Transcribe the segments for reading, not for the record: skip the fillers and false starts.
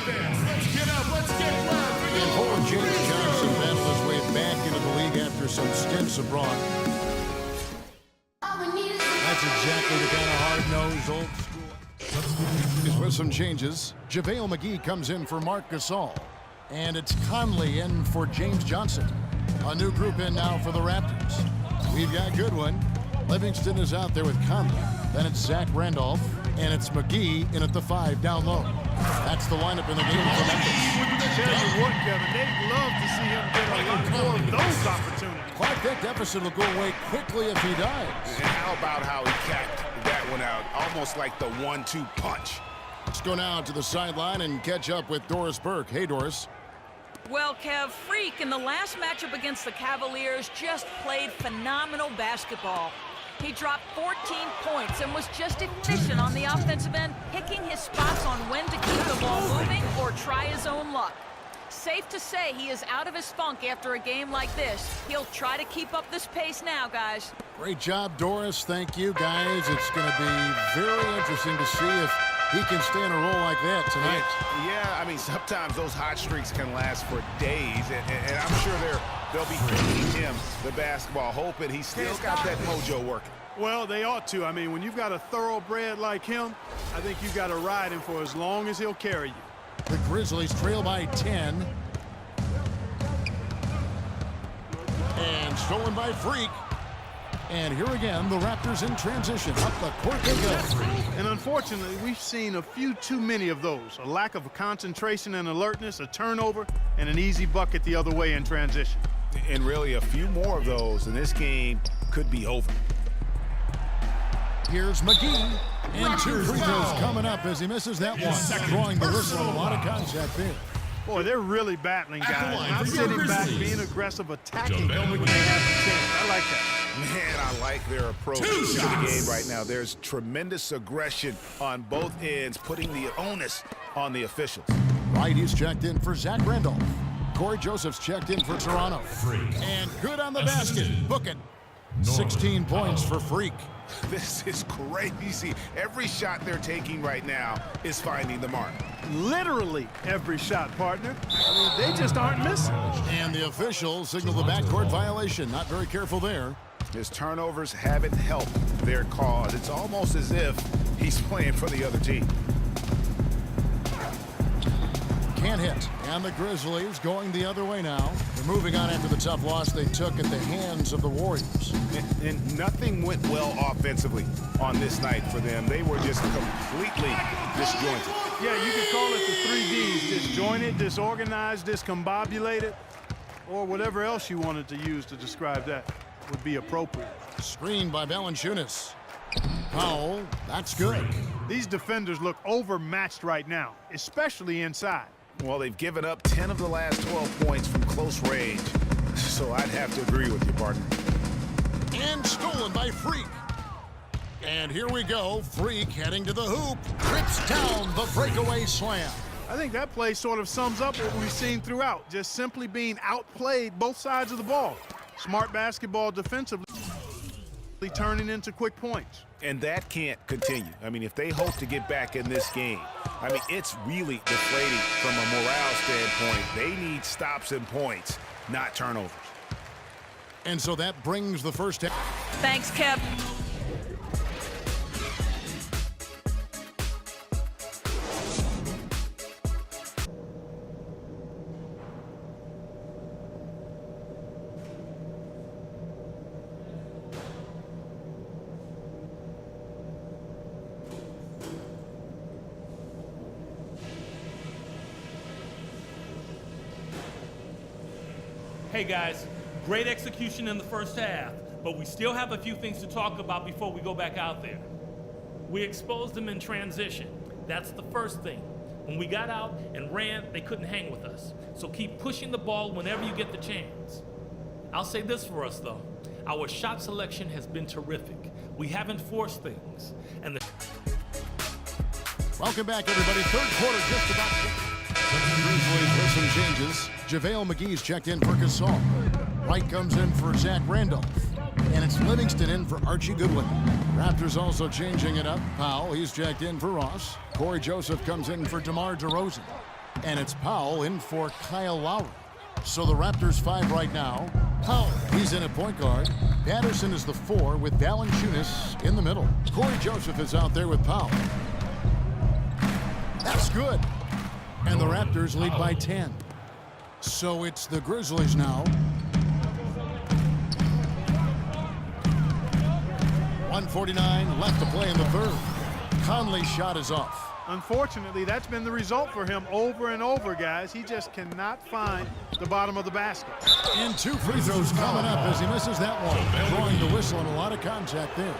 And forward James Johnson battled his way back into the league after some stints abroad. That's exactly the kind of hard-nosed old school. With some changes, JaVale McGee comes in for Marc Gasol. And it's Conley in for James Johnson. A new group in now for the Raptors. We've got Goodwin. Livingston is out there with Conley. Then it's Zach Randolph. And it's McGee in at the 5 down low. That's the lineup in the game for Memphis. Tell you what, Kevin, they'd love to see him get a lot more of those opportunities. Clark, that deficit will go away quickly if he dies. And how about how he capped that one out? Almost like the 1-2 punch. Let's go now to the sideline and catch up with Doris Burke. Hey, Doris. Well, Kev, Freak in the last matchup against the Cavaliers just played phenomenal basketball. He dropped 14 points and was just efficient on the offensive end, picking his spots on when to keep the ball moving or try his own luck. Safe to say he is out of his funk after a game like this. He'll try to keep up this pace now, guys. Great job, Doris. Thank you, guys. It's going to be very interesting to see if he can stay in a role like that tonight. Yeah, I mean, sometimes those hot streaks can last for days, and I'm sure they'll be feeding him the basketball, hoping he's still got that mojo working. Well, they ought to. I mean, when you've got a thoroughbred like him, I think you've got to ride him for as long as he'll carry you. The Grizzlies trail by 10. And stolen by Freak. And here again, the Raptors in transition. Up the court they go. And unfortunately, we've seen a few too many of those. A lack of concentration and alertness, a turnover, and an easy bucket the other way in transition. And really, a few more of those, and this game could be over. Here's McGee. And 2 free throws coming up as he misses that one. Drawing the whistle. A lot of contact there. Boy, they're really battling, guys. Not sitting back, being aggressive, attacking when they have the chance. I like that. Man, I like their approach to the game right now. There's tremendous aggression on both ends, putting the onus on the officials. Right, he's checked in for Zach Randolph. Corey Joseph's checked in for Toronto. And good on the basket. Book it. 16 points for Freak. This is crazy. Every shot they're taking right now is finding the mark. Literally every shot, partner. I mean, they just aren't missing. And the officials signal the backcourt violation. Not very careful there. His turnovers haven't helped their cause. It's almost as if he's playing for the other team. Can't hit. And the Grizzlies going the other way now. They're moving on after the tough loss they took at the hands of the Warriors. And nothing went well offensively on this night for them. They were just completely disjointed. Yeah, you could call it the 3 Ds. Disjointed, disorganized, discombobulated, or whatever else you wanted to use to describe that would be appropriate. Screened by Valanciunas. Powell, that's good. These defenders look overmatched right now, especially inside. Well, they've given up 10 of the last 12 points from close range. So I'd have to agree with you, partner. And stolen by Freak. And here we go. Freak heading to the hoop. Trips down the breakaway slam. I think that play sort of sums up what we've seen throughout. Just simply being outplayed both sides of the ball. Smart basketball defensively, turning into quick points. And that can't continue. I mean, if they hope to get back in this game, I mean, it's really deflating from a morale standpoint. They need stops and points, not turnovers. And so that brings the first half. Thanks, Kev. Hey guys, great execution in the first half, but we still have a few things to talk about before we go back out there. We exposed them in transition. That's the first thing. When we got out and ran, they couldn't hang with us. So keep pushing the ball whenever you get the chance. I'll say this for us though. Our shot selection has been terrific. We haven't forced things. And the Welcome back, everybody. Third quarter just about. Grizzlies with some changes. JaVale McGee's checked in for Gasol. Wright comes in for Zach Randolph. And it's Livingston in for Archie Goodwin. Raptors also changing it up. Powell, he's checked in for Ross. Corey Joseph comes in for DeMar DeRozan. and it's Powell in for Kyle Lowry. So the Raptors 5 right now. Powell, he's in at point guard. Patterson is the 4 with Valanciunas in the middle. Corey Joseph is out there with Powell. That's good. And the Raptors lead by 10. So it's the Grizzlies now. 1:49 left to play in the third. Conley's shot is off. Unfortunately, that's been the result for him over and over, guys. He just cannot find the bottom of the basket. And 2 free throws coming up as he misses that one. Drawing the whistle and a lot of contact there.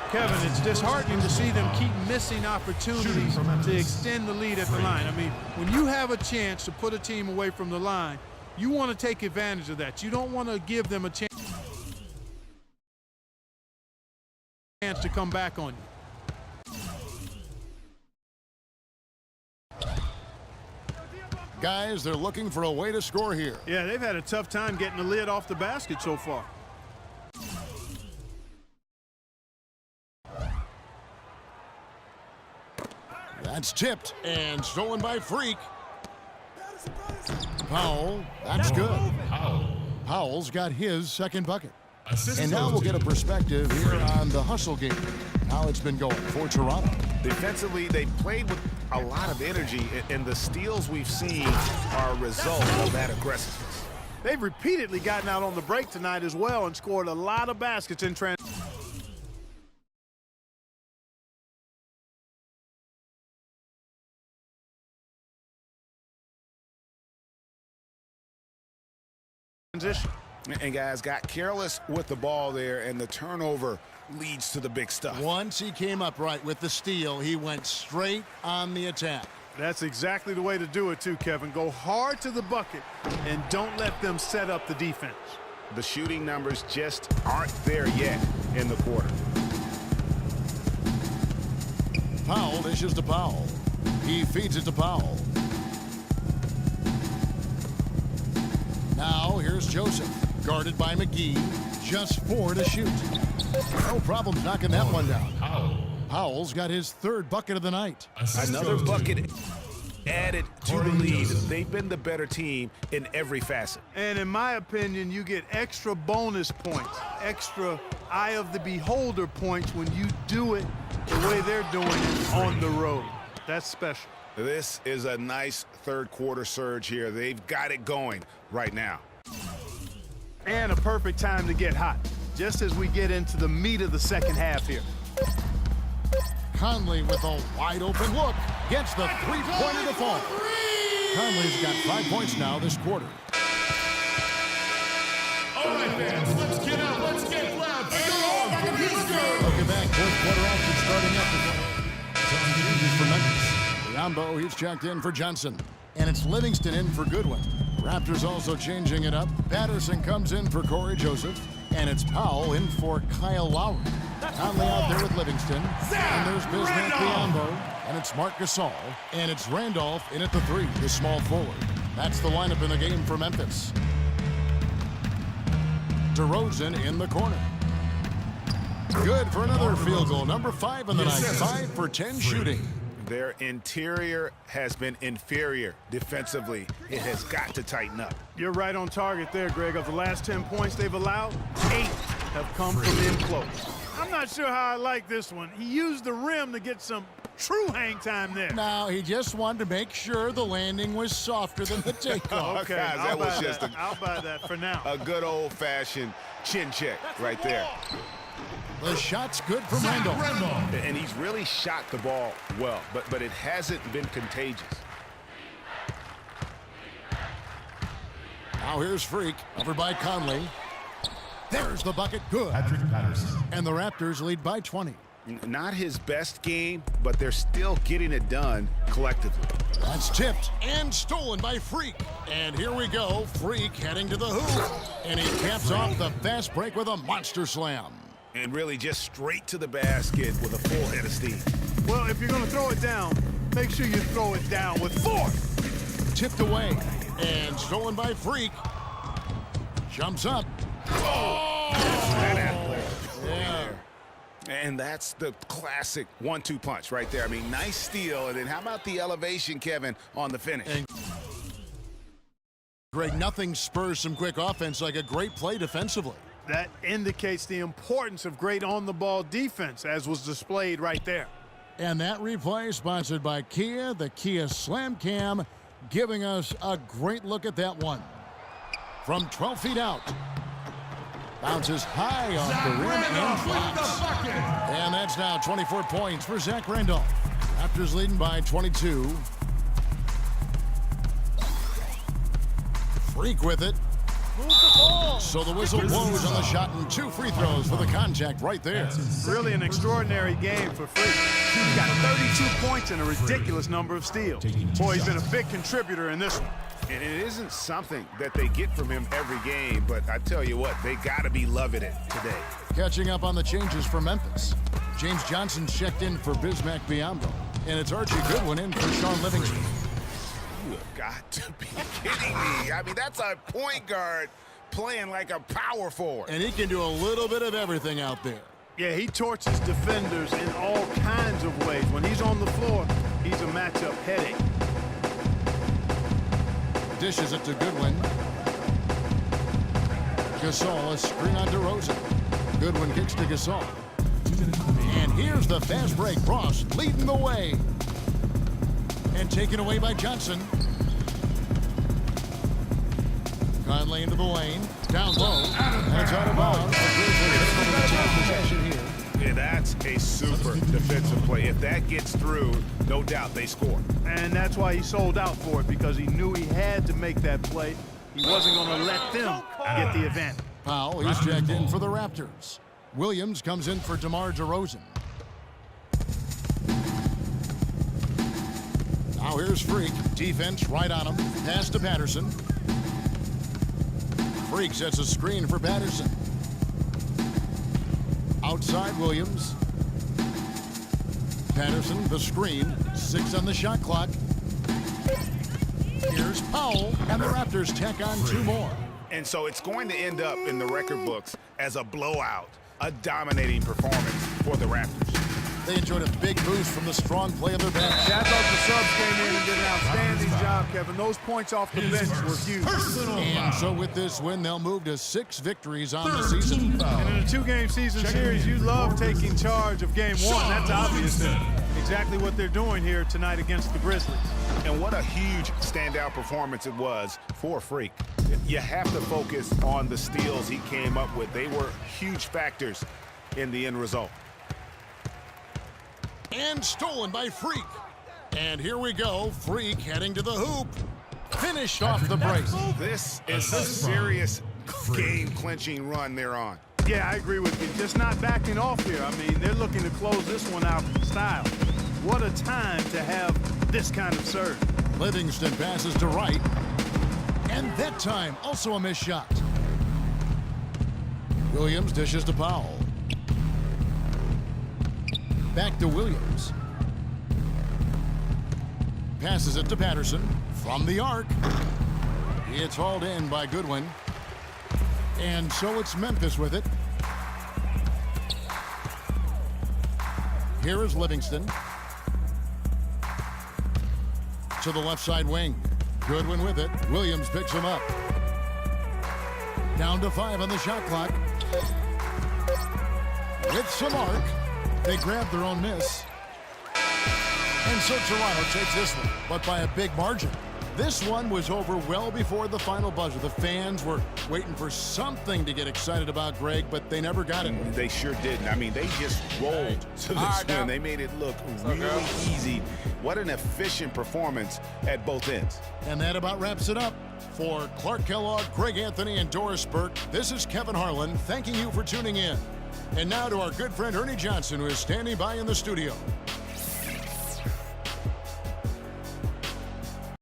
Kevin, it's disheartening to see them keep missing opportunities to extend the lead at the line. I mean, when you have a chance to put a team away from the line, you want to take advantage of that. You don't want to give them a chance to come back on you. Guys, they're looking for a way to score here. Yeah, they've had a tough time getting the lid off the basket so far. That's tipped and stolen by Freak. Powell, that's good. Powell's got his second bucket. And now we'll get a perspective here on the hustle game. How it's been going for Toronto. Defensively, they played with a lot of energy, and the steals we've seen are a result of that aggressiveness. They've repeatedly gotten out on the break tonight as well and scored a lot of baskets in transition. And guys got careless with the ball there, and the turnover leads to the big stuff. Once he came up right with the steal, he went straight on the attack. That's exactly the way to do it too, Kevin. Go hard to the bucket and don't let them set up the defense. The shooting numbers just aren't there yet in the quarter. Powell dishes to Powell. He feeds it to Powell. Now here's Joseph, guarded by McGee. Just 4 to shoot. No problem knocking that one down. Powell's got his 3rd bucket of the night. Another bucket added to the lead. They've been the better team in every facet. And in my opinion, you get extra bonus points, extra eye of the beholder points when you do it the way they're doing it on the road. That's special. This is a nice third quarter surge here. They've got it going right now. And a perfect time to get hot, just as we get into the meat of the second half here. Conley with a wide open look. Gets the three-pointer to fall. Conley's got 5 points now this quarter. All right, fans, let's get out. Let's get loud. Welcome back. Fourth quarter action starting up. Some changes for Memphis. Biombo, he's checked in for Johnson. And it's Livingston in for Goodwin. Raptors also changing it up. Patterson comes in for Corey Joseph. And it's Powell in for Kyle Lowry. Conley out there with Livingston. And there's Bismack Biombo. And it's Marc Gasol. And it's Randolph in at the 3, the small forward. That's the lineup in the game for Memphis. DeRozan in the corner. Good for another field goal. Number 5 in the night. 5 for 10 shooting. Their interior has been inferior defensively. It has got to tighten up. You're right on target there, Greg. Of the last 10 points they've allowed, 8 have come from in close. I'm not sure how I like this one. He used the rim to get some true hang time there. Now, he just wanted to make sure the landing was softer than the takeoff. Okay, Guys, that was just I'll buy that for now. a good old-fashioned chin check right there. The shot's good from Randolph. And he's really shot the ball well, but it hasn't been contagious. Now here's Freak, covered by Conley. There's the bucket, good. Patrick Patterson. And the Raptors lead by 20. Not his best game, but they're still getting it done collectively. That's tipped and stolen by Freak. And here we go, Freak heading to the hoop. And he caps off the fast break with a monster slam. And really just straight to the basket with a full head of steam. Well, if you're going to throw it down, make sure you throw it down with force. Tipped away and stolen by Freak. Jumps up. That athlete. Yeah. And that's the classic 1-2 punch right there. I mean, nice steal. And then how about the elevation, Kevin, on the finish? And Greg, nothing spurs some quick offense like a great play defensively. That indicates the importance of great on-the-ball defense, as was displayed right there. And that replay sponsored by Kia, the Kia Slam Cam, giving us a great look at that one. From 12 feet out. Bounces high off the rim and drops. And that's now 24 points for Zach Randolph. Raptors leading by 22. Freak with it. So the whistle blows on the shot and 2 free throws for the contact right there. Really an extraordinary game for Freak. He's got 32 points and a ridiculous number of steals. Boy, he's been a big contributor in this one. And it isn't something that they get from him every game, but I tell you what, they got to be loving it today. Catching up on the changes for Memphis. James Johnson checked in for Bismack Biyombo. And it's Archie Goodwin in for Sean Livingston. You have got to be kidding me. I mean, that's a point guard playing like a power forward. And he can do a little bit of everything out there. Yeah, he torches defenders in all kinds of ways. When he's on the floor, he's a matchup headache. Dishes it to Goodwin. Gasol, a screen on DeRozan. Goodwin kicks to Gasol. And here's the fast break. Ross leading the way. And taken away by Johnson. Conley into the lane. Down low. That's out of bounds. Possession here. Yeah, that's a super defensive play. If that gets through, no doubt they score. And that's why he sold out for it, because he knew he had to make that play. He wasn't going to let them get the advantage. Powell, he's checked in for the Raptors. Williams comes in for DeMar DeRozan. Now here's Freak. Defense right on him. Pass to Patterson. Freak sets a screen for Patterson. Outside Williams. Patterson, the screen. 6 on the shot clock. Here's Powell, and the Raptors tack on 2 more. And so it's going to end up in the record books as a blowout, a dominating performance for the Raptors. They enjoyed a big boost from the strong play of their bench. I thought the subs came in and did an outstanding job, Kevin. Those points off the bench were huge. And so with this win, they'll move to 6 victories on the season. And in a 2-game season series, you love taking charge of game 1. That's obvious. Exactly what they're doing here tonight against the Grizzlies. And what a huge standout performance it was for Freak. You have to focus on the steals he came up with. They were huge factors in the end result. And stolen by Freak. And here we go. Freak heading to the hoop. Finished off the break. This is a serious game-clinching run they're on. Yeah, I agree with you. Just not backing off here. I mean, they're looking to close this one out in style. What a time to have this kind of serve. Livingston passes to Wright. And that time, also a missed shot. Williams dishes to Powell. Back to Williams. Passes it to Patterson from the arc. It's hauled in by Goodwin. And so it's Memphis with it. Here is Livingston. To the left side wing. Goodwin with it. Williams picks him up. Down to 5 on the shot clock. With some arc. They grab their own miss. And so Toronto takes this one, but by a big margin. This one was over well before the final buzzer. The fans were waiting for something to get excited about, Greg, but they never got it. They sure didn't. I mean, they just rolled to this win. They made it look really easy. What an efficient performance at both ends. And that about wraps it up. For Clark Kellogg, Greg Anthony, and Doris Burke, this is Kevin Harlan thanking you for tuning in. And now to our good friend Ernie Johnson, who is standing by in the studio.